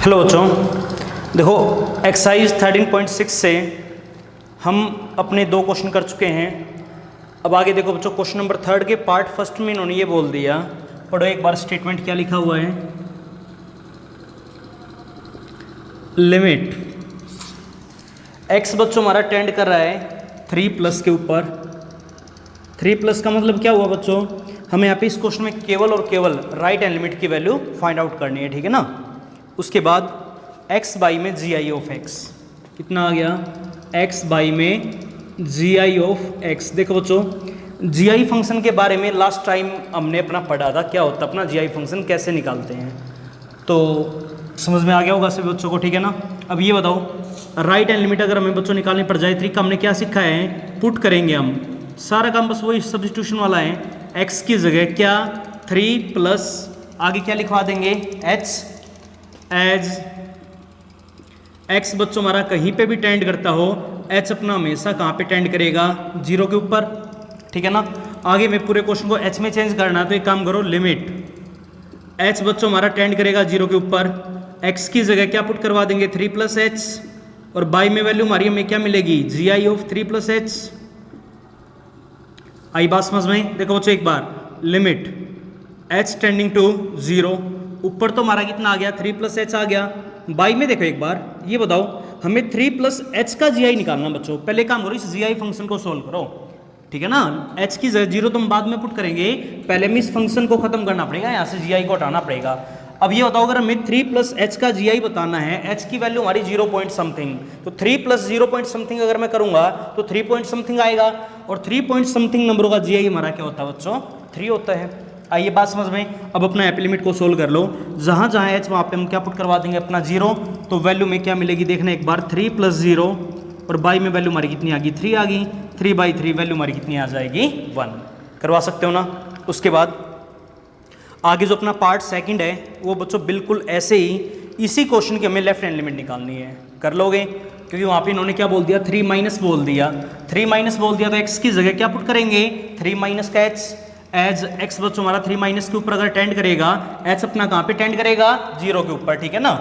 Hello बच्चों, देखो exercise 13.6 से हम अपने 2 क्वेश्चन कर चुके हैं। अब आगे देखो बच्चों, क्वेश्चन नंबर 3 के पार्ट फर्स्ट में इन्होंने ये बोल दिया, पढ़ो एक बार स्टेटमेंट क्या लिखा हुआ है। लिमिट एक्स बच्चों हमारा टेंड कर रहा है 3+ के ऊपर। 3+ का मतलब क्या हुआ बच्चों, हमें यहाँ पे इस क्वेश्चन में केवल और केवल राइट हैंड लिमिट की वैल्यू फाइंड आउट करनी है, ठीक है ना। उसके बाद x बाई में जी ऑफ x कितना आ गया, x बाई में जी ऑफ x। देखो बच्चों, जी फंक्शन के बारे में लास्ट टाइम हमने अपना पढ़ा था, क्या होता है अपना जी फंक्शन कैसे निकालते हैं, तो समझ में आ गया होगा सभी बच्चों को, ठीक है ना। अब ये बताओ, राइट हैंड लिमिट अगर हमें बच्चों निकालनी पड़ जाए, तरीका हमने क्या सीखा है, पुट करेंगे हम, सारा काम बस वही सब्स्टिट्यूशन वाला है। x की जगह क्या 3+ आगे क्या लिखवा देंगे h एज x बच्चों हमारा कहीं पे भी टेंड करता हो, h अपना हमेशा कहाँ पे टेंड करेगा, 0 के ऊपर, ठीक है ना। आगे में पूरे क्वेश्चन को h में चेंज करना, तो एक काम करो, लिमिट h बच्चों हमारा टेंड करेगा 0 के ऊपर, x की जगह क्या पुट करवा देंगे 3+ h, और बाई में वैल्यू हमारी हमें क्या मिलेगी, जी ऑफ 3+ h। आई बात समझ में। देखो बच्चों एक बार, लिमिट h टेंडिंग टू 0, ऊपर तो हमारा कितना आ गया 3+ h आ गया, बाई में देखो एक बार, ये बताओ हमें 3+ h का जी निकालना बच्चों। पहले काम करो, इस जी फंक्शन को सोल्व करो, ठीक है ना। h की जगह 0 तो हम बाद में पुट करेंगे, पहले हमें इस फंक्शन को खत्म करना पड़ेगा, यहाँ से जी को हटाना पड़ेगा। अब ये बताओ, अगर हमें 3+ h का जी बताना है, h की वैल्यू हमारी 0 पॉइंट समथिंग, तो 3 + 0 पॉइंट समथिंग अगर मैं करूंगा तो 3 पॉइंट समथिंग आएगा, और 3 पॉइंट समथिंग नंबरों का जी हमारा क्या होता है बच्चों, 3 होता है। आइए बात समझ में। अब अपना एप लिमिट को सोल्व कर लो, जहाँ जहाँ h वहाँ पे हम क्या पुट करवा देंगे अपना 0, तो वैल्यू में क्या मिलेगी देखना एक बार, 3 + 0, और बाई में वैल्यू हमारी कितनी आ गई 3 आ गई, 3/3 वैल्यू हमारी कितनी आ जाएगी 1। करवा सकते हो ना। उसके बाद आगे जो अपना पार्ट सेकंड है, वो बच्चों बिल्कुल ऐसे ही इसी क्वेश्चन की हमें लेफ्ट हैंड लिमिट निकालनी है। कर लोगे, क्योंकि वहाँ पे इन्होंने क्या बोल दिया, 3- बोल दिया, 3- बोल दिया, तो x की जगह क्या पुट करेंगे 3- का h, एज x बच्चों हमारा 3- के ऊपर अगर टेंड करेगा, h अपना कहाँ पे टेंड करेगा 0 के ऊपर, ठीक है ना।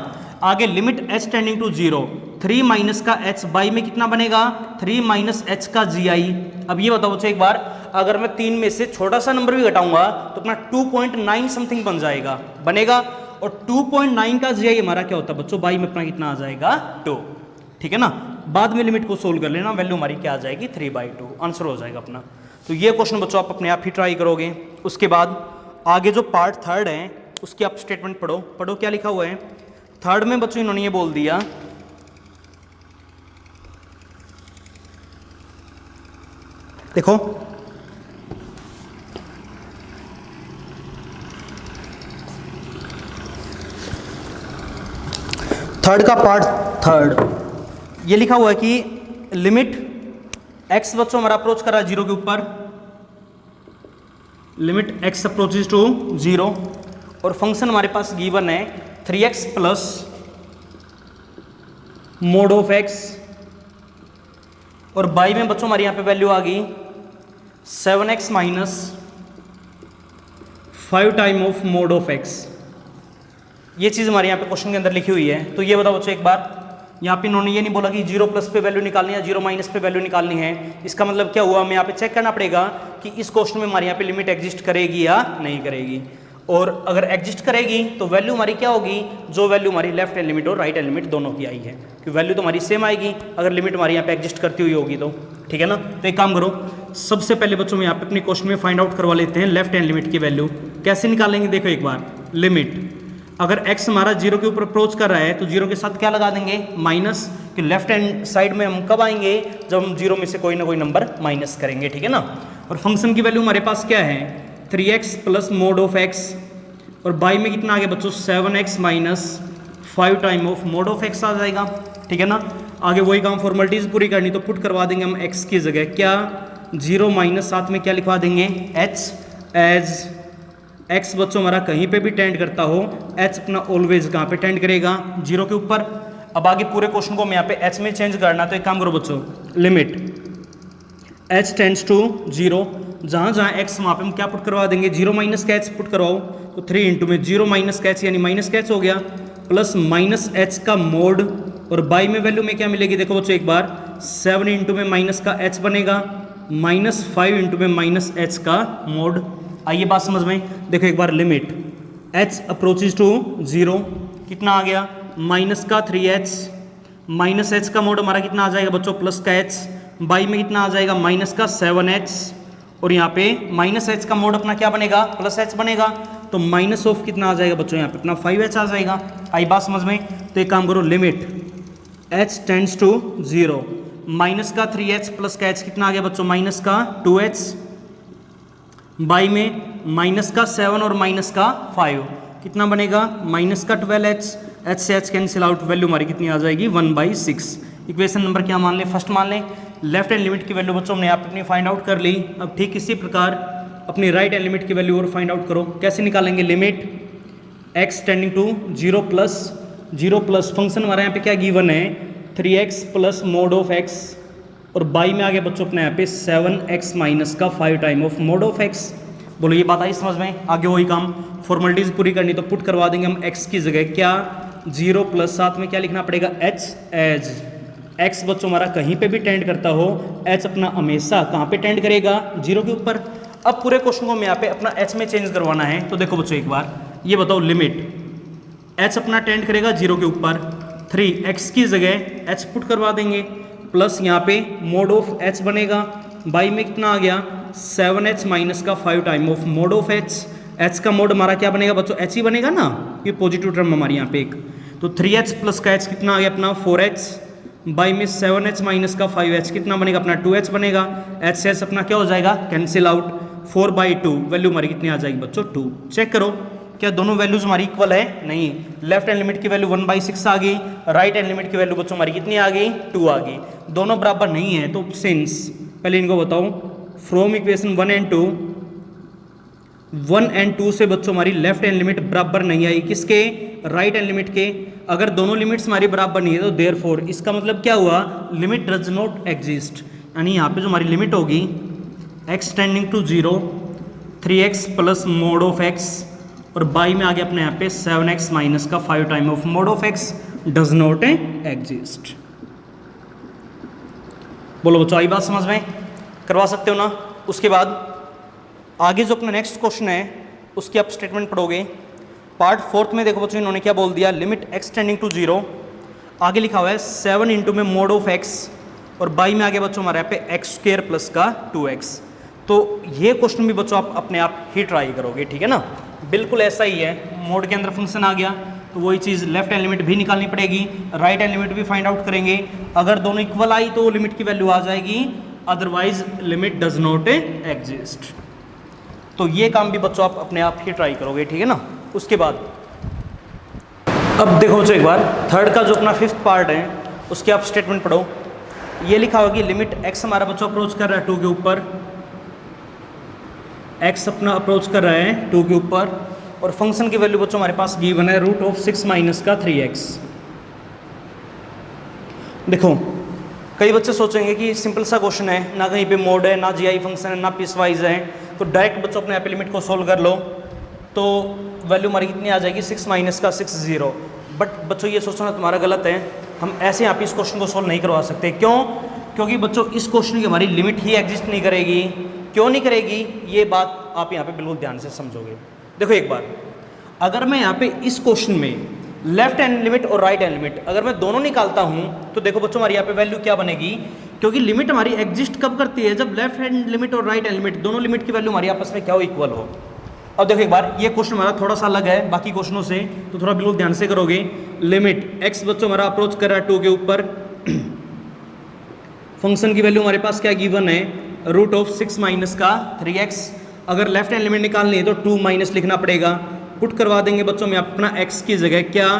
आगे लिमिट h टेंडिंग टू 0, 3- का h बाई में कितना बनेगा 3- h का जी। अब ये बताओ बच्चों एक बार, अगर मैं 3 में से छोटा सा नंबर भी घटाऊंगा तो अपना 2.9 समथिंग बन जाएगा, बनेगा, और 2.9 का जी हमारा क्या होता है बच्चों, बाई में अपना कितना आ जाएगा 2, ठीक है ना। बाद में लिमिट को सोल्व कर लेना, वैल्यू हमारी क्या आ जाएगी 3/2, आंसर हो जाएगा अपना। तो ये क्वेश्चन बच्चों आप अपने आप ही ट्राई करोगे। उसके बाद आगे जो पार्ट 3 है, उसकी आप स्टेटमेंट पढ़ो, पढ़ो क्या लिखा हुआ है। 3 में बच्चों इन्होंने ये बोल दिया, देखो थर्ड का पार्ट 3 ये लिखा हुआ है कि लिमिट x बच्चों हमारा अप्रोच कर रहा है 0 के ऊपर, लिमिट x अप्रोचेज टू 0, और फंक्शन हमारे पास गिवन है 3x plus mod of x, और बाई में बच्चों हमारी यहाँ पे वैल्यू आ गई 7x minus 5 time of mode of x। ये चीज़ हमारे यहाँ पे क्वेश्चन के अंदर लिखी हुई है। तो ये बताओ बच्चों एक बार, यहाँ पे इन्होंने ये नहीं बोला कि 0+ पे वैल्यू निकालनी है, 0- पे वैल्यू निकालनी है। इसका मतलब क्या हुआ, हमें यहाँ पे चेक करना पड़ेगा कि इस क्वेश्चन में हमारे यहाँ पे लिमिट एग्जिस्ट करेगी या नहीं करेगी, और अगर एग्जिस्ट करेगी तो वैल्यू हमारी क्या होगी, जो वैल्यू हमारी लेफ्ट हैंड लिमिट और राइट हैंड लिमिट दोनों की आई है, क्योंकि वैल्यू तो हमारी सेम आएगी अगर लिमिट हमारी यहाँ पे एग्जिस्ट करती हुई होगी तो, ठीक है ना। तो एक काम करो, सबसे पहले बच्चों में यहाँ पे अपने क्वेश्चन में फाइंड आउट करवा लेते हैं लेफ्ट हैंड लिमिट की वैल्यू। कैसे निकालेंगे देखो एक बार, लिमिट अगर x हमारा 0 के ऊपर अप्रोच कर रहा है तो 0 के साथ क्या लगा देंगे माइनस, कि लेफ्ट हैंड साइड में हम कब आएंगे, जब हम 0 में से कोई ना कोई नंबर माइनस करेंगे, ठीक है ना। और फंक्शन की वैल्यू हमारे पास क्या है 3x plus mod of x, और बाई में कितना आ गया बच्चों 7x minus 5 time of mode of x आ जाएगा, ठीक है ना। आगे वही काम फॉर्मेलिटीज पूरी करनी, तो पुट करवा देंगे हम x की जगह क्या 0- साथ में क्या लिखवा देंगे h, एज x बच्चों हमारा कहीं पे भी टेंड करता हो, h अपना ऑलवेज कहाँ पे टेंड करेगा 0 के ऊपर। अब आगे पूरे क्वेश्चन को मैं यहाँ पे h में चेंज करना, तो एक काम करो बच्चों, लिमिट h टेंड्स टू 0, जहाँ जहाँ x वहाँ पे हम क्या पुट करवा देंगे 0- का h पुट करवाओ, तो 3 में 0- का h यानी माइनस का h हो गया, प्लस माइनस एच का मोड, और बाई में वैल्यू में क्या मिलेगी देखो बच्चों एक बार, 7 इंटू में माइनस का एच बनेगा, माइनस 5 इंटू में माइनस एच का मोड। आइए बात समझ में, देखो एक बार लिमिट एच अप्रोचेज टू 0 कितना आ गया, माइनस का 3h, माइनस एच का मोड हमारा कितना आ जाएगा बच्चों, प्लस का h, बाई में कितना आ जाएगा, माइनस का 7h, और यहाँ पे माइनस एच का मोड अपना क्या बनेगा, प्लस एच बनेगा, तो माइनस ऑफ कितना आ जाएगा बच्चों, यहाँ पे अपना 5h आ जाएगा। आई बात समझ में, तो एक काम करो, limit h tends to 0, minus का 3h प्लस का h कितना आ गया बच्चों, माइनस का 2h, बाई में माइनस का 7 और माइनस का 5 कितना बनेगा, माइनस का 12h, h से h कैंसिल आउट, वैल्यू हमारी कितनी आ जाएगी 1/6। इक्वेशन नंबर क्या मान लें, फर्स्ट मान लें। लेफ्ट हैंड लिमिट की वैल्यू बच्चों हमने यहाँ पे अपनी फाइंड आउट कर ली। अब ठीक इसी प्रकार अपनी राइट हैंड लिमिट की वैल्यू और फाइंड आउट करो। कैसे निकालेंगे, limit x tending to 0 plus function हमारे यहाँ पे क्या गिवन है, 3x plus mod of x, और बाई में आ गया बच्चों अपने यहाँ पे 7x माइनस का 5 time of mode of x। बोलो ये बात आई समझ में, आगे वही काम, फॉर्मेलिटीज पूरी करनी तो पुट करवा देंगे हम x की जगह क्या 0 प्लस साथ में क्या लिखना पड़ेगा h एज x बच्चों हमारा कहीं पे भी टेंड करता हो, h अपना हमेशा कहाँ पे टेंड करेगा 0 के ऊपर। अब पूरे क्वेश्चन को हमें यहाँ पे अपना h में चेंज करवाना है, तो देखो बच्चों एक बार ये बताओ, लिमिट h अपना टेंड करेगा 0 के ऊपर, 3x की जगह h पुट करवा देंगे, प्लस यहाँ पे मोड ऑफ h बनेगा, बाई में कितना आ गया 7h माइनस का 5 time of mode of h। h का मोड हमारा क्या बनेगा बच्चों, h ही बनेगा ना, ये पॉजिटिव टर्म हमारी यहाँ पे एक, तो 3h प्लस का h कितना आ गया अपना 4h, बाई में 7h माइनस का 5h कितना बनेगा अपना 2h बनेगा, h से h अपना क्या हो जाएगा कैंसिल आउट, 4/2 वैल्यू हमारी कितनी आ जाएगी बच्चों 2। चेक करो क्या दोनों वैल्यूज हमारी इक्वल है, नहीं, लेफ्ट हैंड लिमिट की वैल्यू 1/6 आ गई, राइट हैंड लिमिट की वैल्यू बच्चों हमारी कितनी आ गई 2 आ गई, दोनों बराबर नहीं है। तो सिंस पहले इनको बताओ, फ्रॉम इक्वेशन 1 एंड 2 से बच्चों हमारी लेफ्ट हैंड लिमिट बराबर नहीं आई, किसके, राइट हैंड लिमिट के। अगर दोनों लिमिट्स हमारी बराबर नहीं है तो देयरफॉर इसका मतलब क्या हुआ, लिमिट डज नॉट एग्जिस्ट, यानी यहाँ पे जो हमारी लिमिट होगी x tending to 0, 3x plus mod of x, और बाई में आ गया अपने यहाँ पे 7x माइनस का 5 time of mode of x does not exist. बोलो बच्चों आई बात समझ में, करवा सकते हो ना। उसके बाद आगे जो अपना नेक्स्ट क्वेश्चन है उसकी आप स्टेटमेंट पढ़ोगे। पार्ट 4 में देखो बच्चों इन्होंने क्या बोल दिया, लिमिट x टेंडिंग टू 0, आगे लिखा हुआ है 7 इंटू में मोड ऑफ x, और बाई में आ गया बच्चों हमारे यहाँ पे x स्क्वायर प्लस का 2x। तो ये क्वेश्चन भी बच्चों आप अपने आप ही ट्राई करोगे, ठीक है ना, बिल्कुल ऐसा ही है, मोड के अंदर फंक्शन आ गया तो वही चीज़ लेफ्ट हैंड लिमिट भी निकालनी पड़ेगी, राइट हैंड लिमिट भी फाइंड आउट करेंगे। अगर दोनों इक्वल आई तो लिमिट की वैल्यू आ जाएगी, otherwise limit does not exist. तो ये काम भी बच्चों आप अपने आप ही ट्राई करोगे, ठीक है ना। उसके बाद अब देखो बच्चों एक बार थर्ड का जो अपना 5th पार्ट है उसके आप स्टेटमेंट पढ़ो। ये लिखा होगा कि लिमिट x हमारा बच्चों अप्रोच कर रहा है 2 के ऊपर, x अपना अप्रोच कर रहा है 2 के ऊपर, और फंक्शन की वैल्यू बच्चों हमारे पास गिवन है √6 माइनस का 3x। देखो कई बच्चे सोचेंगे कि सिंपल सा क्वेश्चन है, ना कहीं पे मोड है, ना जीआई फंक्शन है, ना पीस वाइज है, तो डायरेक्ट बच्चों अपने यहाँ पे लिमिट को सोल्व कर लो तो वैल्यू हमारी कितनी आ जाएगी 6 माइनस का 6 0। बट बच्चों ये सोचना तुम्हारा गलत है, हम ऐसे यहाँ पे इस क्वेश्चन को सोल्व नहीं करवा सकते। क्यों? क्योंकि बच्चों इस क्वेश्चन की हमारी लिमिट ही एग्जिस्ट नहीं करेगी। क्यों नहीं करेगी, ये बात आप यहाँ पे बिल्कुल ध्यान से समझोगे। देखो एक बार अगर मैं यहाँ पे इस क्वेश्चन में लेफ्ट हैंड लिमिट और राइट हैंड लिमिट अगर मैं दोनों निकालता हूँ तो देखो बच्चों हमारी यहाँ पे वैल्यू क्या बनेगी, क्योंकि लिमिट हमारी एग्जिस्ट कब करती है, जब लेफ्ट हैंड लिमिट और राइट हैंड लिमिट दोनों लिमिट की वैल्यू हमारी आपस में क्या हो, इक्वल हो। अब देखो एक बार ये क्वेश्चन हमारा थोड़ा सा अलग है बाकी क्वेश्चनों से, तो थोड़ा बिल्कुल ध्यान से करोगे। लिमिट x बच्चों हमारा अप्रोच कर रहा है 2 के ऊपर, फंक्शन की वैल्यू हमारे पास क्या गिवन है √6 माइनस का 3x। अगर लेफ्ट हैंड लिमिट निकालनी है तो 2 माइनस लिखना पड़ेगा, पुट करवा देंगे बच्चों में अपना x की जगह क्या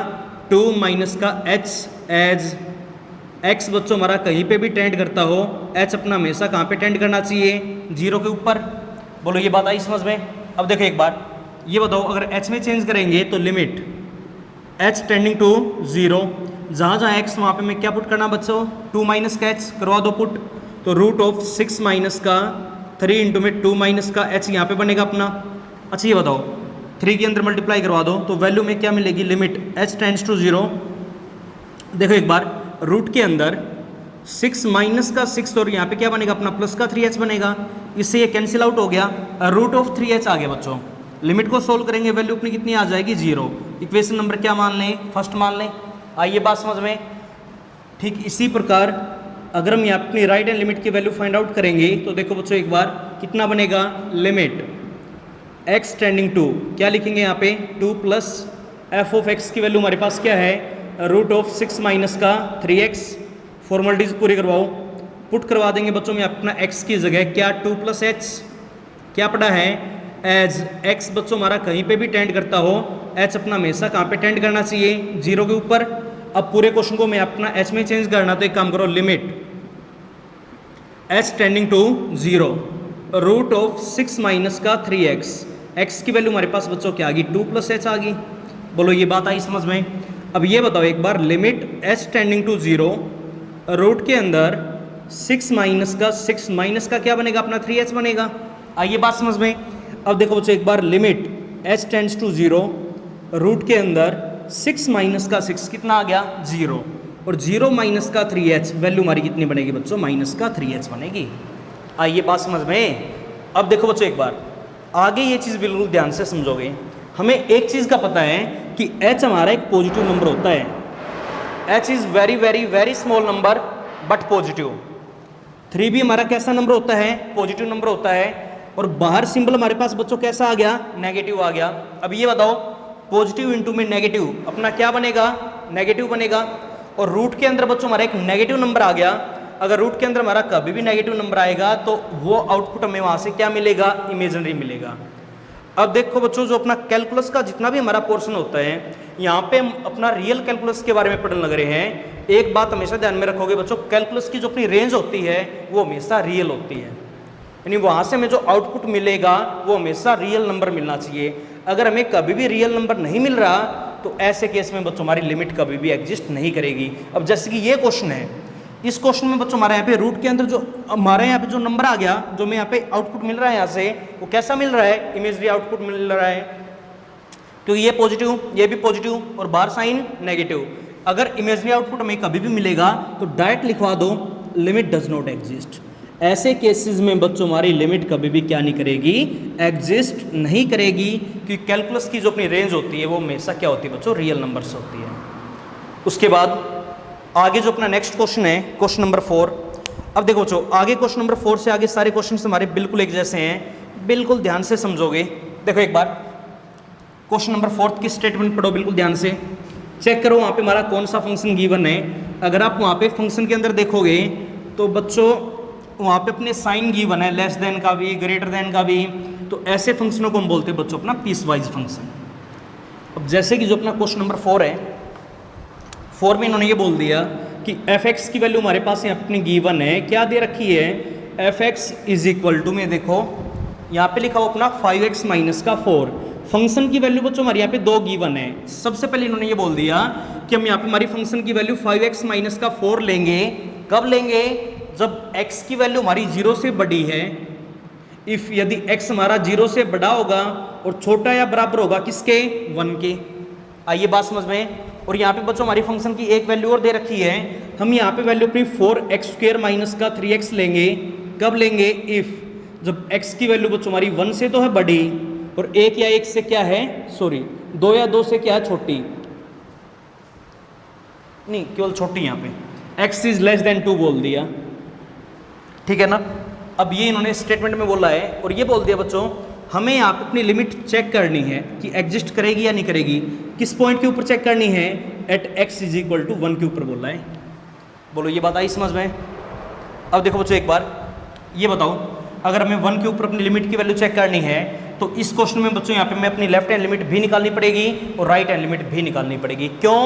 2 माइनस का h एज x बच्चों हमारा कहीं पे भी टेंड करता हो, h अपना हमेशा कहाँ पे टेंड करना चाहिए, 0 के ऊपर। बोलो ये बात आई समझ में। अब देखो एक बार ये बताओ अगर h में चेंज करेंगे तो लिमिट h टेंडिंग टू 0, जहाँ जहाँ x वहाँ पे मैं क्या पुट करना बच्चों 2 माइनस का h करवा दो पुट, तो √6 माइनस का 3 इंटू में 2 माइनस का h यहाँ पे बनेगा अपना। अच्छा ये बताओ 3 के अंदर मल्टीप्लाई करवा दो तो वैल्यू में क्या मिलेगी, लिमिट h टेंड्स टू 0। देखो एक बार, रूट के अंदर 6 माइनस का 6 और यहाँ पे क्या बनेगा अपना प्लस का 3h बनेगा, इससे ये कैंसिल आउट हो गया, रूट ऑफ 3h आ गया बच्चों। लिमिट को सोल्व करेंगे, वैल्यू अपनी कितनी आ जाएगी, 0। इक्वेशन नंबर क्या मान लें, फर्स्ट मान लें। आइए बात समझ में। ठीक इसी प्रकार अगर हम यहाँ अपनी राइट हैंड लिमिट की वैल्यू फाइंड आउट करेंगे तो देखो बच्चों एक बार कितना बनेगा, लिमिट x टेंडिंग टू, क्या लिखेंगे यहाँ पे 2 प्लस एफ ऑफ x की वैल्यू हमारे पास क्या है, रूट ऑफ 6 माइनस का 3x। फॉर्मेलिटीज पूरी करवाओ, पुट करवा देंगे बच्चों में अपना x की जगह क्या 2 प्लस h, क्या पड़ा है एज x बच्चों हमारा कहीं पे भी टेंड करता हो, h अपना हमेशा कहाँ पे टेंड करना चाहिए, 0 के ऊपर। अब पूरे क्वेश्चन को मैं अपना h में चेंज करना, तो एक काम करो, limit h tending to 0 root of 6 minus का 3x, x की वैल्यू हमारे पास बच्चों क्या आ गई, 2 प्लस h आ गई। बोलो ये बात आई समझ में। अब ये बताओ एक बार, limit h tending to 0 root के अंदर 6 माइनस का 6 माइनस का क्या बनेगा अपना 3h बनेगा। आइए बात समझ में। अब देखो बच्चों एक बार, limit h tends to 0 root के अंदर 6 माइनस का 6 कितना आ गया, 0, और 0 माइनस का 3h वैल्यू हमारी कितनी बनेगी बच्चों, माइनस का 3h बनेगी। आइए बात समझ में। अब देखो बच्चों एक बार आगे ये चीज़ बिल्कुल ध्यान से समझोगे। हमें एक चीज़ का पता है कि h हमारा एक पॉजिटिव नंबर होता है, h is very very very small number but positive. 3 भी हमारा कैसा नंबर होता है, पॉजिटिव नंबर होता है, और बाहर सिंबल हमारे पास बच्चों कैसा आ गया, नेगेटिव आ गया। अब ये बताओ, पॉजिटिव इंटू में नेगेटिव अपना क्या बनेगा, नेगेटिव बनेगा। और रूट के अंदर बच्चों हमारा एक नेगेटिव नंबर आ गया। अगर रूट के अंदर हमारा कभी भी नेगेटिव नंबर आएगा तो वो आउटपुट हमें वहाँ से क्या मिलेगा, इमेजिनरी मिलेगा। अब देखो बच्चों, जो अपना कैलकुलस का जितना भी हमारा पोर्शन होता है, यहाँ पे हम अपना रियल कैलकुलस के बारे में पढ़ने लग रहे हैं। एक बात हमेशा ध्यान में रखोगे बच्चों, कैलकुलस की जो अपनी रेंज होती है वो हमेशा रियल होती है, यानी वहाँ से हमें जो आउटपुट मिलेगा वो हमेशा रियल नंबर मिलना चाहिए। अगर हमें कभी भी रियल नंबर नहीं मिल रहा तो ऐसे केस में बच्चों हमारी लिमिट कभी भी एग्जिस्ट नहीं करेगी। अब जैसे कि ये क्वेश्चन है, इस क्वेश्चन में बच्चों हमारे यहाँ पे रूट के अंदर जो हमारे यहाँ पे जो नंबर आ गया, जो हमें यहाँ पे आउटपुट मिल रहा है यहाँ से, वो कैसा मिल रहा है, इमेजरी आउटपुट मिल रहा है, क्योंकि ये पॉजिटिव, ये भी पॉजिटिव और बाहर साइन नेगेटिव। अगर इमेजरी आउटपुट हमें कभी भी मिलेगा तो डायरेक्ट लिखवा दो, लिमिट डज नॉट एग्जिस्ट। ऐसे केसेस में बच्चों हमारी लिमिट कभी भी क्या नहीं करेगी, एग्जिस्ट नहीं करेगी, क्योंकि कैलकुलस की जो अपनी रेंज होती है वो हमेशा क्या होती है बच्चों, रियल नंबर्स होती है। उसके बाद आगे जो अपना नेक्स्ट क्वेश्चन है, क्वेश्चन नंबर 4। अब देखो बच्चों, आगे क्वेश्चन नंबर 4 से आगे सारे क्वेश्चन हमारे बिल्कुल एक जैसे हैं, बिल्कुल ध्यान से समझोगे। देखो एक बार क्वेश्चन नंबर 4 की स्टेटमेंट पढ़ो बिल्कुल ध्यान से, चेक करो वहाँ पे हमारा कौन सा फंक्शन गिवन है। अगर आप वहाँ पे फंक्शन के अंदर देखोगे तो बच्चों वहाँ पे अपने साइन गिवन है, लेस देन का भी, ग्रेटर देन का भी, तो ऐसे फंक्शनों को हम बोलते हैं बच्चों अपना पीस वाइज फंक्शन। अब जैसे कि जो अपना क्वेश्चन नंबर 4 है, 4 में इन्होंने ये बोल दिया कि f(x) की वैल्यू हमारे पास यहाँ अपनी गिवन है, क्या दे रखी है, f(x) इज इक्वल टू में देखो यहाँ पे लिखा हो अपना 5x माइनस का 4। फंक्शन की वैल्यू बच्चों हमारे यहाँ पे 2 गिवन है। सबसे पहले इन्होंने ये बोल दिया कि हम यहाँ पे हमारी फंक्शन की वैल्यू 5x माइनस का 4 लेंगे। कब लेंगे, जब x की वैल्यू हमारी 0 से बड़ी है। इफ यदि x हमारा 0 से बड़ा होगा और छोटा या बराबर होगा किसके, 1 के। आइए बात समझ में। और यहाँ पे बच्चों हमारी फंक्शन की एक वैल्यू और दे रखी है, हम यहाँ पे वैल्यू अपनी 4x² माइनस का 3x लेंगे। कब लेंगे, इफ जब x की वैल्यू बच्चों हमारी 1 से तो है बड़ी और 1 या 1 से क्या है, सॉरी 2 या 2 से क्या है, छोटी, नहीं केवल छोटी, यहाँ पे x इज लेस देन 2 बोल दिया, ठीक है ना। अब ये इन्होंने स्टेटमेंट में बोला है और ये बोल दिया बच्चों हमें यहाँ पे अपनी लिमिट चेक करनी है कि एग्जिस्ट करेगी या नहीं करेगी। किस पॉइंट के ऊपर चेक करनी है, at x is equal to 1 के ऊपर बोल रहा है। बोलो ये बात आई समझ में। अब देखो बच्चों एक बार ये बताओ, अगर हमें 1 के ऊपर अपनी लिमिट की वैल्यू चेक करनी है तो इस क्वेश्चन में बच्चों यहाँ पे मैं अपनी लेफ्ट हैंड लिमिट भी निकालनी पड़ेगी और राइट हैंड लिमिट भी निकालनी पड़ेगी। क्यों,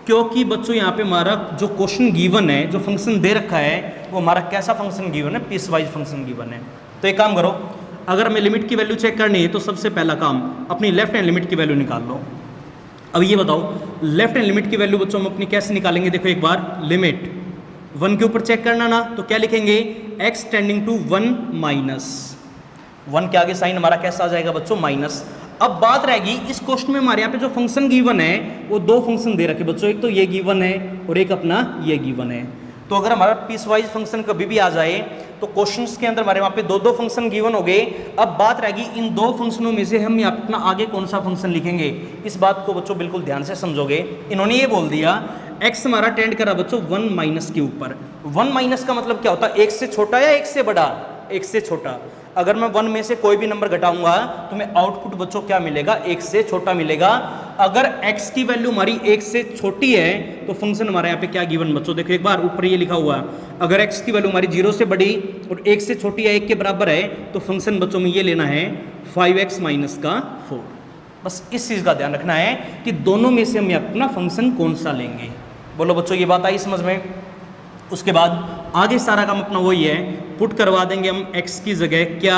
क्योंकि बच्चों यहाँ पे हमारा जो क्वेश्चन गिवन है, जो फंक्शन दे रखा है वो हमारा कैसा फंक्शन गिवन है, पीस वाइज फंक्शन गिवन है। तो एक काम करो, अगर हमें लिमिट की वैल्यू चेक करनी है तो सबसे पहला काम अपनी लेफ्ट हैंड लिमिट की वैल्यू निकाल लो। अब ये बताओ लेफ्ट हैंड लिमिट की वैल्यू बच्चों हम अपनी कैसे निकालेंगे। देखो एक बार, लिमिट 1 के ऊपर चेक करना ना, तो क्या लिखेंगे, x टेंडिंग टू 1 माइनस 1 के आगे साइन हमारा कैसा आ जाएगा बच्चों, माइनस। अब बात रहेगी इस क्वेश्चन में हमारे यहाँ पे जो फंक्शन गिवन है वो दो फंक्शन दे रखे बच्चों, एक तो ये गिवन है और एक अपना ये गिवन है। तो अगर हमारा पीस वाइज फंक्शन कभी भी आ जाए तो क्वेश्चंस के अंदर हमारे वहाँ पे दो दो फंक्शन गिवन हो गए। अब बात रहेगी इन दो फंक्शनों में से हम यहाँ अपना आगे कौन सा फंक्शन लिखेंगे। इस बात को बच्चों बिल्कुल ध्यान से समझोगे। इन्होंने ये बोल दिया x हमारा टेंड करा बच्चों 1 माइनस के ऊपर। 1 माइनस का मतलब क्या होता है, एक से छोटा या एक से बड़ा, एक से छोटा। अगर मैं 1 में से कोई भी नंबर घटाऊंगा तो मैं आउटपुट बच्चों क्या मिलेगा, एक से छोटा मिलेगा। अगर x की वैल्यू हमारी एक से छोटी है तो फंक्शन हमारे यहाँ पे क्या गिवन बच्चों, देखो एक बार ऊपर ये लिखा हुआ है, अगर x की वैल्यू हमारी 0 से बड़ी और 1 से छोटी या 1 के बराबर है तो फंक्शन बच्चों में ये लेना है 5x माइनस का 4। बस इस चीज़ का ध्यान रखना है कि दोनों में से हम अपना फंक्शन कौन सा लेंगे। बोलो बच्चों ये बात आई समझ में। उसके बाद आगे सारा काम अपना वही है, पुट करवा देंगे हम x की जगह क्या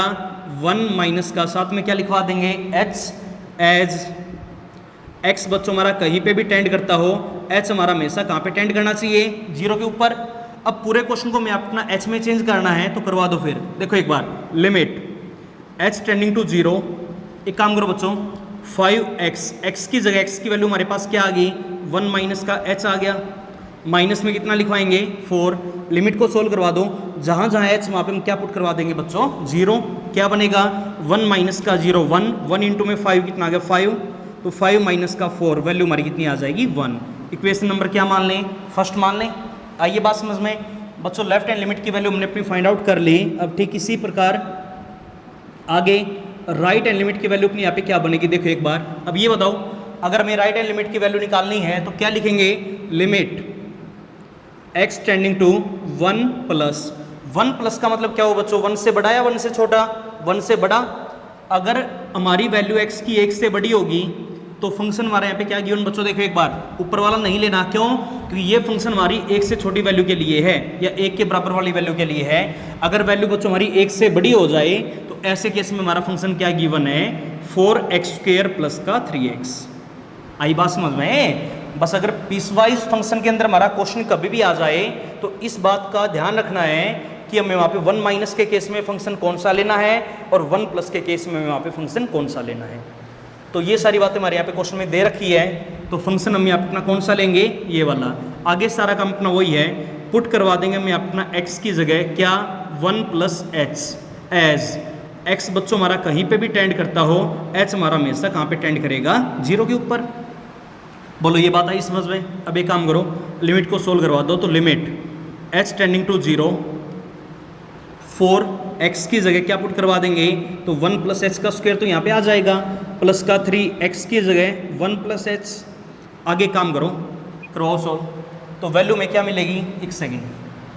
1 माइनस का, साथ में क्या लिखवा देंगे h एज x बच्चों हमारा कहीं पे भी टेंड करता हो, h हमारा हमेशा कहाँ पे टेंड करना चाहिए, 0 के ऊपर। अब पूरे क्वेश्चन को मैं अपना h में चेंज करना है तो करवा दो फिर। देखो एक बार लिमिट h टेंडिंग टू 0, एक काम करो बच्चों 5x, x की जगह x की वैल्यू हमारे पास क्या आ गई 1 माइनस का h आ गया, माइनस में कितना लिखवाएंगे 4। लिमिट को सोल्व करवा दो, जहाँ जहाँ h वहाँ पे हम क्या पुट करवा देंगे बच्चों 0। क्या बनेगा 1 माइनस का 0 1, 1 इंटू में 5 कितना आ गया 5, तो 5 माइनस का 4 वैल्यू हमारी कितनी आ जाएगी 1। इक्वेशन नंबर क्या मान लें, फर्स्ट मान लें। आइए बात समझ में बच्चों, लेफ्ट हैंड लिमिट की वैल्यू हमने अपनी फाइंड आउट कर ली। अब ठीक इसी प्रकार आगे राइट हैंड लिमिट की वैल्यू अपनी यहाँ पे क्या बनेगी, देखो एक बार। अब ये बताओ अगर हमें राइट हैंड लिमिट की वैल्यू निकालनी है तो क्या लिखेंगे, limit x tending to 1 plus 1 plus का मतलब क्या हो बच्चों, 1 से बड़ा या 1 से छोटा, 1 से बड़ा। अगर हमारी वैल्यू x की 1 से बड़ी होगी तो फंक्शन हमारे यहाँ पे क्या गिवन बच्चों, देखो एक बार ऊपर वाला नहीं लेना, क्यों, क्योंकि ये फंक्शन हमारी 1 से छोटी वैल्यू के लिए है या 1 के बराबर वाली वैल्यू के लिए है। अगर वैल्यू बच्चों हमारी 1 से बड़ी हो जाए तो ऐसे केस में हमारा फंक्शन क्या गिवन है 4x² प्लस का 3x। आई बात समझ में। बस अगर पीसवाइज फंक्शन के अंदर हमारा क्वेश्चन कभी भी आ जाए तो इस बात का ध्यान रखना है कि हमें वहाँ पे 1 माइनस के केस में फंक्शन कौन सा लेना है और 1 प्लस के केस में वहाँ पे फंक्शन कौन सा लेना है। तो ये सारी बातें हमारे यहाँ पे क्वेश्चन में दे रखी है। तो फंक्शन हम यहाँ अपना कौन सा लेंगे, ये वाला। आगे सारा काम अपना वही है, पुट करवा देंगे हमें अपना x की जगह क्या 1 प्लस h एज x बच्चों हमारा कहीं पे भी टेंड करता हो, h हमारा हमेशा कहाँ पे टेंड करेगा 0 के ऊपर। बोलो ये बात आई समझ में। अब एक काम करो लिमिट को सोल्व करवा दो, तो limit h tending to 0 4x की जगह क्या पुट करवा देंगे, तो 1 प्लस h का स्क्वायर तो यहाँ पे आ जाएगा, प्लस का 3x की जगह 1 प्लस h। आगे काम करो करवाओ सोल्व, तो वैल्यू में क्या मिलेगी, एक सेकेंड,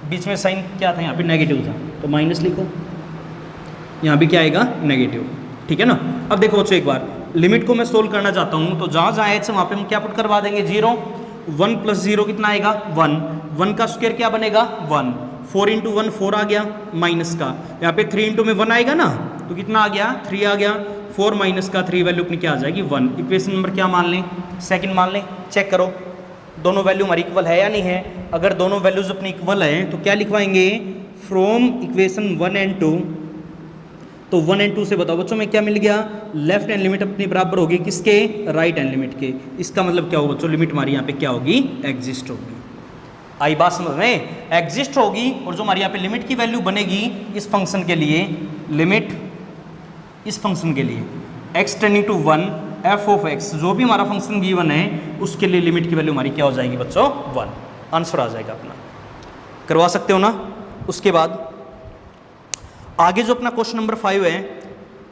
बीच में साइन क्या था यहाँ पे नेगेटिव था तो माइनस लिखो, यहाँ भी क्या आएगा नेगेटिव, ठीक है ना। अब देखो बच्चों एक बार लिमिट को मैं सोल्व करना चाहता हूँ तो जहाँ जहाँ h वहाँ पे हम क्या पुट करवा देंगे 0, 1 प्लस 0 कितना आएगा 1, 1 का स्क्वायर क्या बनेगा 1, 4 इंटू 1 4 आ गया माइनस का, यहाँ पे 3 इंटू में 1 आएगा ना तो कितना आ गया 3 आ गया, 4 माइनस का 3 वैल्यू अपनी क्या आ जाएगी 1। इक्वेशन नंबर क्या मान लें, सेकंड मान लें। चेक करो दोनों वैल्यू हमारी इक्वल है या नहीं है। अगर दोनों वैल्यूज अपनी इक्वल हैं तो क्या लिखवाएंगे, फ्रॉम इक्वेशन 1 एंड 2, तो 1 एंड 2 से बताओ बच्चों में क्या मिल गया, लेफ्ट हैंड लिमिट अपनी बराबर होगी किसके, राइट हैंड लिमिट के। इसका मतलब क्या होगा बच्चों, लिमिट हमारी यहाँ पे क्या होगी, एग्जिस्ट होगी। आई बात समझ में, एग्जिस्ट होगी। और जो हमारी यहाँ पे लिमिट की वैल्यू बनेगी इस फंक्शन के लिए, लिमिट इस फंक्शन के लिए x tending to 1 f of x, जो भी हमारा फंक्शन गिवन है उसके लिए लिमिट की वैल्यू हमारी क्या हो जाएगी बच्चों 1। आंसर आ जाएगा अपना, करवा सकते हो ना। उसके बाद आगे जो अपना क्वेश्चन नंबर 5 है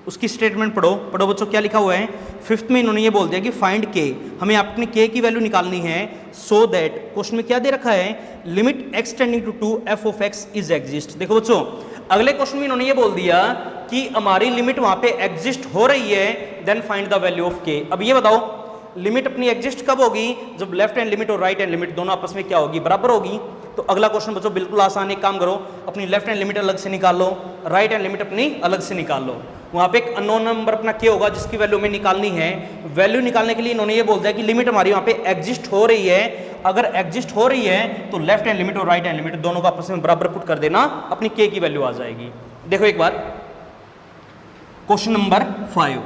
उसकी स्टेटमेंट पढ़ो बच्चों, क्या लिखा हुआ है। 5th में इन्होंने ये बोल दिया कि फाइंड k, हमें अपनी k की वैल्यू निकालनी है, सो दैट क्वेश्चन में क्या दे रखा है, limit x tending to 2 f of x is exist. देखो बच्चों अगले क्वेश्चन में इन्होंने ये बोल दिया कि हमारी लिमिट वहां पे एग्जिस्ट हो रही है, then find the value of k। अब ये बताओ लिमिट अपनी एग्जिस्ट कब होगी, जब लेफ्ट हैंड लिमिट और राइट हैंड लिमिट दोनों आपस में क्या होगी, बराबर होगी। तो अगला क्वेश्चन बच्चों बिल्कुल आसान, एक काम करो अपनी लेफ्ट हैंड लिमिट अलग से निकाल लो, राइट हैंड लिमिट अपनी अलग से निकाल लो। वहाँ पे एक अननोन नंबर अपना k होगा जिसकी वैल्यू हमें निकालनी है। वैल्यू निकालने के लिए इन्होंने ये बोल दिया कि लिमिट हमारी वहाँ पे एग्जिस्ट हो रही है। अगर एग्जिस्ट हो रही है तो लेफ्ट हैंड लिमिट और राइट हैंड लिमिट दोनों को आपस में बराबर पुट कर देना, अपनी k की वैल्यू आ जाएगी। देखो एक बार क्वेश्चन नंबर 5,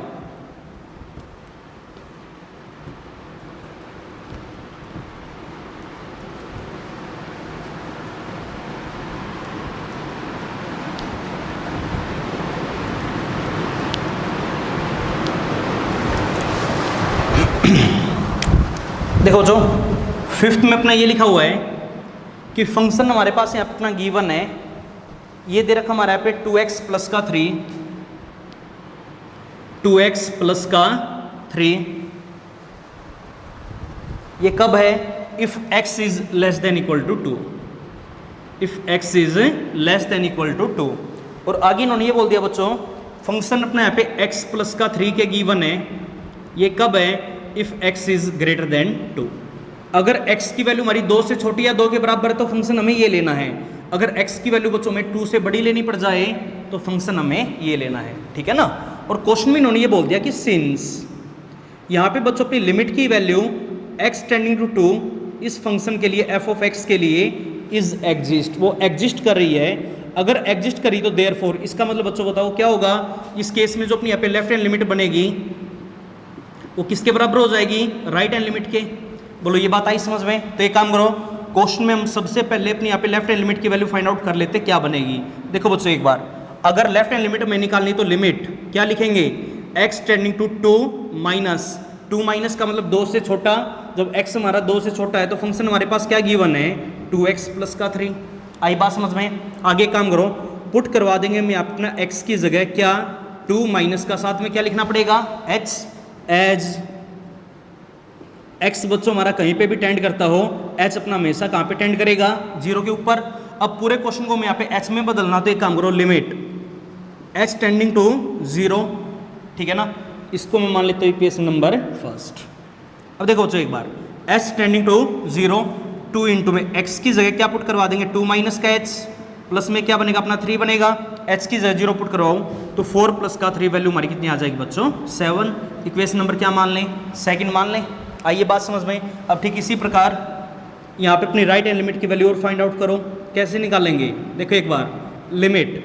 देखो जो फिफ्थ में अपना ये लिखा हुआ है कि फंक्शन हमारे पास यहाँ अपना गिवन है, ये दे रखा हमारे यहाँ पे 2x प्लस का 3, 2x प्लस का 3, ये कब है? If x is less than equal to 2, if x is less than equal to 2। और आगे इन्होंने ये बोल दिया बच्चों फंक्शन अपने यहाँ पे x प्लस का 3 के गिवन है, ये कब है? If x is greater than 2। अगर x की वैल्यू हमारी 2 से छोटी या 2 के बराबर है तो फंक्शन हमें ये लेना है। अगर x की वैल्यू बच्चों में 2 से बड़ी लेनी पड़ जाए तो फंक्शन हमें ये लेना है, ठीक है ना। और क्वेश्चन में इन्होंने ये बोल दिया कि सिंस यहाँ पे बच्चों अपनी लिमिट की वैल्यू x टेंडिंग टू 2 इस फंक्शन के लिए f ऑफ x के लिए इज एग्जिस्ट, वो एग्जिस्ट कर रही है। अगर एग्जिस्ट करी तो देयरफॉर, इसका मतलब बच्चों बताओ क्या होगा? इस केस में जो अपनी यहाँ पे लेफ्ट हैंड लिमिट बनेगी वो किसके बराबर हो जाएगी? राइट हैंड लिमिट के। बोलो ये बात आई समझ में? तो एक काम करो, क्वेश्चन में हम सबसे पहले अपनी यहाँ पे लेफ्ट हैंड लिमिट की वैल्यू फाइंड आउट कर लेते क्या बनेगी। देखो बच्चों एक बार, अगर लेफ्ट हैंड लिमिट में निकालनी तो लिमिट क्या लिखेंगे? x tending to 2 minus, 2 minus का मतलब 2 से छोटा, जब x हमारा 2 से छोटा है तो फंक्शन हमारे पास क्या गिवन है? 2x प्लस का 3। आई बात समझ में? आगे काम करो, पुट करवा देंगे मैं अपना x की जगह क्या 2 माइनस का साथ में क्या लिखना पड़ेगा? h एज x बच्चों हमारा कहीं पे भी टेंड करता हो, h अपना हमेशा कहाँ पे टेंड करेगा? 0 के ऊपर। अब पूरे क्वेश्चन को मैं यहाँ पे h में बदलना, तो एक काम करो लिमिट h टेंडिंग टू 0, ठीक है ना। इसको मैं मान लेता हूँ इक्वेशन नंबर फर्स्ट। अब देखो बच्चों एक बार, h टेंडिंग टू 0, 2 इंटू में x की जगह क्या पुट करवा देंगे? 2 माइनस का h प्लस में क्या बनेगा? अपना 3 बनेगा। h की जगह 0 पुट करवाऊँ तो 4 प्लस का 3 वैल्यू हमारी कितनी आ जाएगी बच्चों? 7। इक्वेशन नंबर क्या मान लें? सेकंड मान लें। आइए बात समझ में। अब ठीक इसी प्रकार यहाँ पे अपनी राइट हैंड लिमिट की वैल्यू और फाइंड आउट करो, कैसे निकालेंगे? देखो एक बार, limit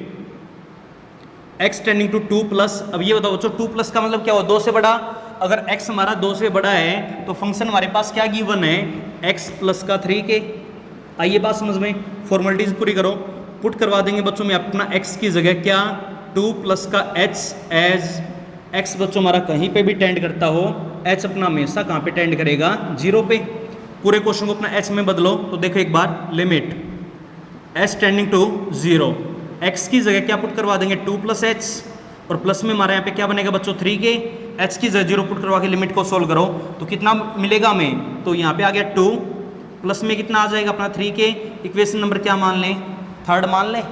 x tending to 2 plus, अब ये बताओ बच्चों 2 प्लस का मतलब क्या हो? 2 से बड़ा। अगर x हमारा 2 से बड़ा है तो फंक्शन हमारे पास क्या गिवन है? x प्लस का 3 के। आइए बात समझ में, फॉर्मेलिटीज पूरी करो, पुट करवा देंगे बच्चों में अपना x की जगह क्या 2 प्लस का h एज x बच्चों हमारा कहीं पे भी टेंड करता हो, h अपना हमेशा कहाँ पे टेंड करेगा? 0 पे। पूरे क्वेश्चन को अपना h में बदलो तो देखो एक बार, limit h tending to 0, x की जगह क्या पुट करवा देंगे? 2 प्लस h, और प्लस में हमारे यहाँ पे क्या बनेगा बच्चों? 3 के। h की जगह 0 पुट करवा के लिमिट को सोल्व करो तो कितना मिलेगा हमें? तो यहाँ पे आ गया 2, प्लस में कितना आ जाएगा? अपना 3 के। इक्वेशन नंबर क्या मान लें? थर्ड मान लें।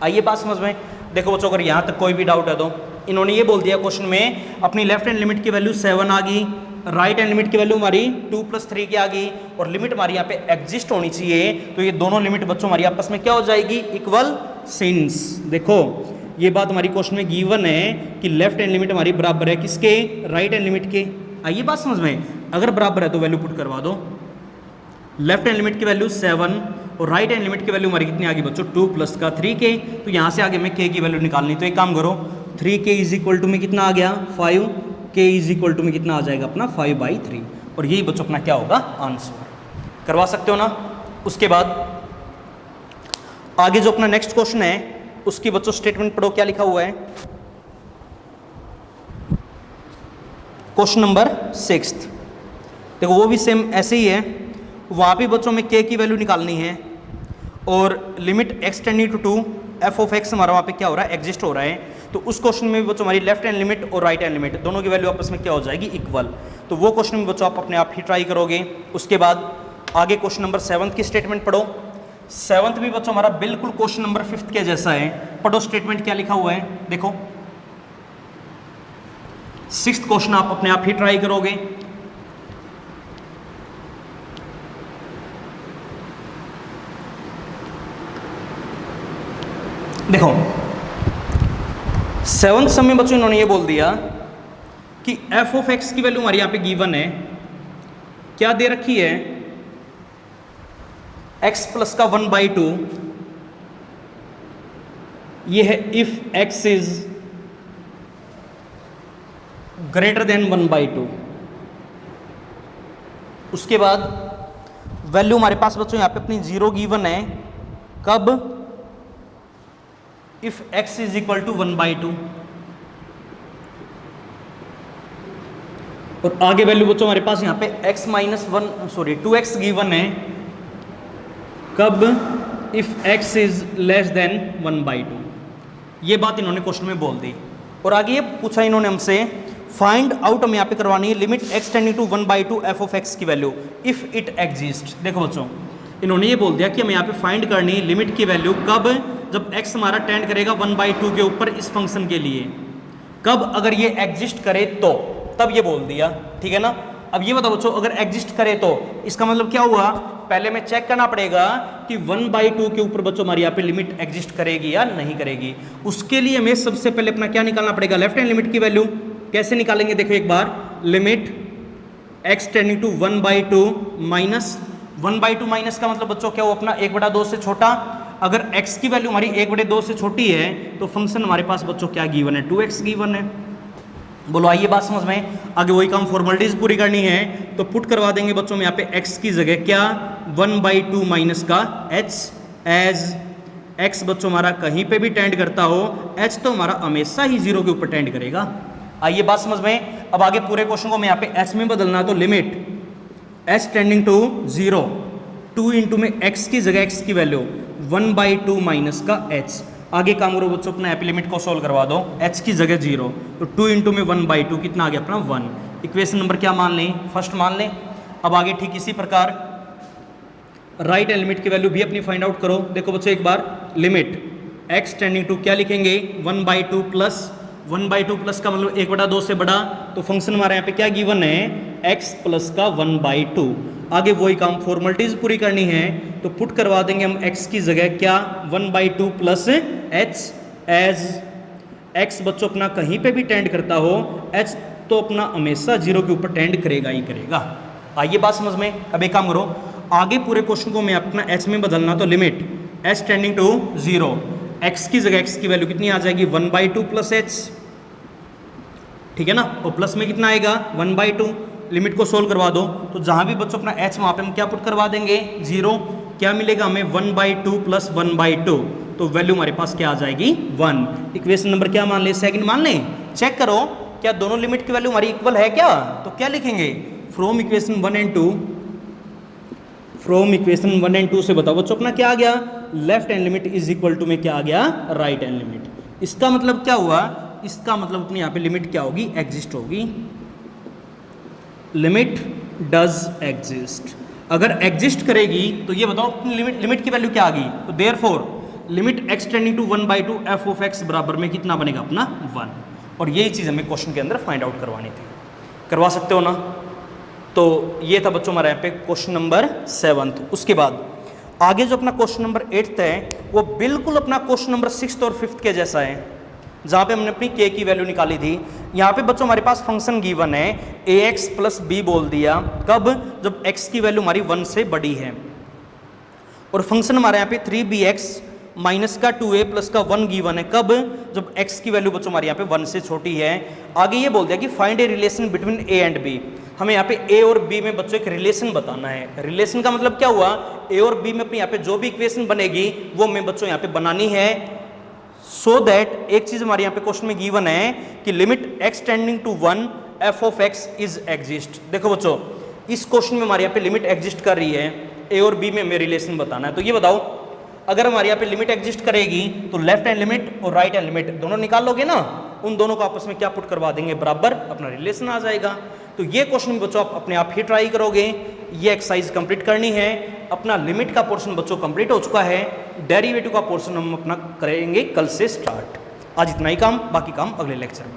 आइए बात समझ में। देखो बच्चों अगर यहाँ तक कोई भी डाउट है तो इन्होंने ये बोल दिया क्वेश्चन में अपनी लेफ्ट हैंड लिमिट की वैल्यू 7 आ गई, राइट हैंड लिमिट की वैल्यू हमारी 2 प्लस 3 की आ गई, और लिमिट हमारी यहाँ पे एग्जिस्ट होनी चाहिए। तो ये दोनों लिमिट बच्चों हमारी आपस में क्या हो जाएगी? इक्वल। सिंस देखो ये बात हमारी क्वेश्चन में गिवन है कि लेफ्ट हैंड लिमिट हमारी बराबर है किसके? राइट हैंड लिमिट के। आइए बात समझ में, अगर बराबर है तो वैल्यू पुट करवा दो। लेफ्ट हैंड लिमिट की वैल्यू 7 और राइट हैंड लिमिट की वैल्यू हमारी कितनी आ गई बच्चों? 2 प्लस का 3 के। तो यहाँ से आगे मैं k की वैल्यू निकालनी, तो एक काम करो, 3k इज इक्वल टू में कितना आ गया? 5, k इज इक्वल टू में कितना आ जाएगा? अपना 5/3। और यही बच्चों अपना क्या होगा? आंसर। करवा सकते हो ना। उसके बाद आगे जो अपना नेक्स्ट क्वेश्चन है उसकी बच्चों स्टेटमेंट पढ़ो, क्या लिखा हुआ है? Question number 6। देखो वो भी सेम ऐसे ही है, वहाँ पे बच्चों में k की वैल्यू निकालनी है और limit x tending to 2, f of x हमारा वहाँ पे क्या हो रहा है? एग्जिस्ट हो रहा है। तो उस क्वेश्चन में भी बच्चों हमारी लेफ्ट हैंड लिमिट और राइट हैंड लिमिट दोनों की वैल्यू आपस में क्या हो जाएगी? इक्वल। तो वो क्वेश्चन में बच्चों आप अपने आप ही ट्राई करोगे। उसके बाद आगे क्वेश्चन नंबर 7 की स्टेटमेंट पढ़ो। 7th भी बच्चों हमारा बिल्कुल क्वेश्चन नंबर 5 के जैसा है। पढ़ो स्टेटमेंट क्या लिखा हुआ है। देखो 6th क्वेश्चन आप अपने आप ही ट्राई करोगे। देखो 7th समय बच्चों इन्होंने ये बोल दिया कि f ऑफ x की वैल्यू हमारी यहाँ पे गिवन है, क्या दे रखी है? x प्लस का 1/2। ये है if x is greater than 1/2। उसके बाद वैल्यू हमारे पास बच्चों यहाँ पे अपनी 0 गिवन है, कब? If x is equal to 1/2। और आगे वैल्यू बच्चों हमारे पास यहाँ पे x माइनस 2x गिवन है, कब, if x is less then 1/2। ये बात इन्होंने क्वेश्चन में बोल दी। और आगे ये पूछा इन्होंने हमसे, फाइंड आउट हमें यहाँ पे करवानी है limit x tending to 1/2 f of x की वैल्यू इफ इट एग्जिस्ट। देखो बच्चों इन्होंने ये बोल दिया कि हमें यहाँ पे फाइंड करनी है लिमिट की वैल्यू कब, जब x हमारा टेंड करेगा 1/2 के ऊपर इस फंक्शन के लिए, कब अगर ये एग्जिस्ट करे तो, तब ये बोल दिया, ठीक है ना। अब ये बताओ बच्चों अगर एग्जिस्ट करे तो इसका मतलब क्या हुआ, पहले में चेक करना पड़ेगा कि 1/2 के ऊपर बच्चों हमारी यहाँ पे लिमिट एग्जिस्ट करेगी या नहीं करेगी। उसके लिए हमें सबसे पहले अपना क्या निकालना पड़ेगा, लेफ्ट हैंड लिमिट की वैल्यू। कैसे निकालेंगे देखो एक बार, limit x tending to 1/2 minus 1/2 minus का मतलब बच्चों क्या हो, अपना 1/2 से छोटा। अगर x की वैल्यू हमारी 1/2 से छोटी है तो फंक्शन हमारे पास बच्चों क्या गिवन है, 2x गिवन है। बोलो आइए बात समझ में, आगे वही काम फॉर्मेलिटीज पूरी करनी है तो पुट करवा देंगे बच्चों में यहाँ पे x की जगह क्या, 1/2 माइनस का h, एज x बच्चों हमारा कहीं पे भी टेंड करता हो, h तो हमारा हमेशा ही 0 के ऊपर टेंड करेगा। आइए बात समझ में, अब आगे पूरे क्वेश्चन को मैं यहाँ पे h में बदलना, तो limit h tending to 0, 2 into में x की जगह x की वैल्यू 1/2 माइनस का h। आगे काम करो बच्चों अपना यहाँ लिमिट को सोल्व करवा दो, h की जगह 0 तो 2 इंटू में 1/2 कितना आ गया अपना 1। इक्वेशन नंबर क्या मान लें, फर्स्ट मान लें। अब आगे ठीक इसी प्रकार राइट हैंड लिमिट की वैल्यू भी अपनी फाइंड आउट करो। देखो बच्चों एक बार लिमिट x टेंडिंग टू क्या लिखेंगे, 1/2 प्लस 1/2 प्लस का मतलब 1/2 से बड़ा, तो फंक्शन हमारे यहाँ पे क्या गिवन है, x प्लस का 1/2। आगे वही काम फॉर्मेलिटीज पूरी करनी है तो पुट करवा देंगे हम x की जगह क्या, 1/2 प्लस h, एज x बच्चों अपना कहीं पे भी टेंड करता हो, h तो अपना हमेशा 0 के ऊपर टेंड करेगा ही करेगा। आइए बात समझ में, अब एक काम करो, आगे पूरे क्वेश्चन को मैं अपना h में बदलना, तो limit h tending to 0, x की जगह x की वैल्यू कितनी आ जाएगी, 1/2 प्लस h, ठीक है ना, और प्लस में कितना आएगा 1/2। लिमिट को सोल्व करवा दो तो जहां भी बच्चों अपना h वहां पे हम क्या पुट करवा देंगे, 0। क्या मिलेगा हमें, 1/2 प्लस 1/2, तो वैल्यू हमारे पास क्या आ जाएगी 1। इक्वेशन नंबर क्या मान ले, सेकंड मान लें। चेक करो क्या दोनों लिमिट की वैल्यू हमारी इक्वल है क्या, तो क्या लिखेंगे, from equation 1 and 2, from equation 1 and 2 से बताओ बच्चों अपना क्या आ गया, left hand limit is equal to में क्या आ गया, राइट हैंड लिमिट। इसका मतलब क्या हुआ, इसका मतलब अपने यहाँ पे लिमिट क्या होगी, एग्जिस्ट होगी। लिमिट डज एग्जिस्ट, अगर एग्जिस्ट करेगी तो ये बताओ अपनी लिमिट की वैल्यू क्या आ गई, तो therefore limit x tending to 1/2 f of x बराबर में कितना बनेगा अपना 1। और यही चीज़ हमें क्वेश्चन के अंदर फाइंड आउट करवानी थी, करवा सकते हो ना। तो ये था बच्चों हमारे यहाँ पे क्वेश्चन नंबर 7। उसके बाद आगे जो अपना क्वेश्चन नंबर 8 है वो बिल्कुल अपना क्वेश्चन नंबर 6 और 5 के जैसा है, जहाँ पे हमने अपनी k की वैल्यू निकाली थी। यहाँ पे बच्चों हमारे पास फंक्शन गिवन है ax प्लस b बोल दिया, कब, जब x की वैल्यू हमारी 1 से बड़ी है। और फंक्शन हमारे यहाँ पे 3bx माइनस का 2a प्लस का 1 गिवन है, कब, जब x की वैल्यू बच्चों हमारे यहाँ पे 1 से छोटी है। आगे ये बोल दिया कि find a relation between a and b, हमें यहाँ पे a और b में बच्चों एक रिलेशन बताना है। रिलेशन का मतलब क्या हुआ, a और b में अपने यहाँ पे जो भी इक्वेशन बनेगी वो हमें बच्चों यहाँ पे बनानी है, सो दैट एक चीज हमारे यहाँ पे क्वेश्चन में गिवन है कि limit x tending to 1 f of x is exist. देखो बच्चों इस क्वेश्चन में हमारे यहाँ पे लिमिट एग्जिस्ट कर रही है, a और b में हमें रिलेशन बताना है। तो ये बताओ अगर हमारे यहाँ पे लिमिट एग्जिस्ट करेगी तो लेफ्ट हैंड लिमिट और राइट हैंड लिमिट दोनों निकाल लोगे ना, उन दोनों को आपस में क्या पुट करवा देंगे, बराबर, अपना रिलेशन आ जाएगा। तो ये क्वेश्चन बच्चों आप अपने आप ही ट्राई करोगे। ये एक्सरसाइज कंप्लीट करनी है। अपना लिमिट का पोर्शन बच्चों कंप्लीट हो चुका है, डेरिवेटिव का पोर्शन हम अपना करेंगे कल से स्टार्ट। आज इतना ही काम, बाकी काम अगले लेक्चर में।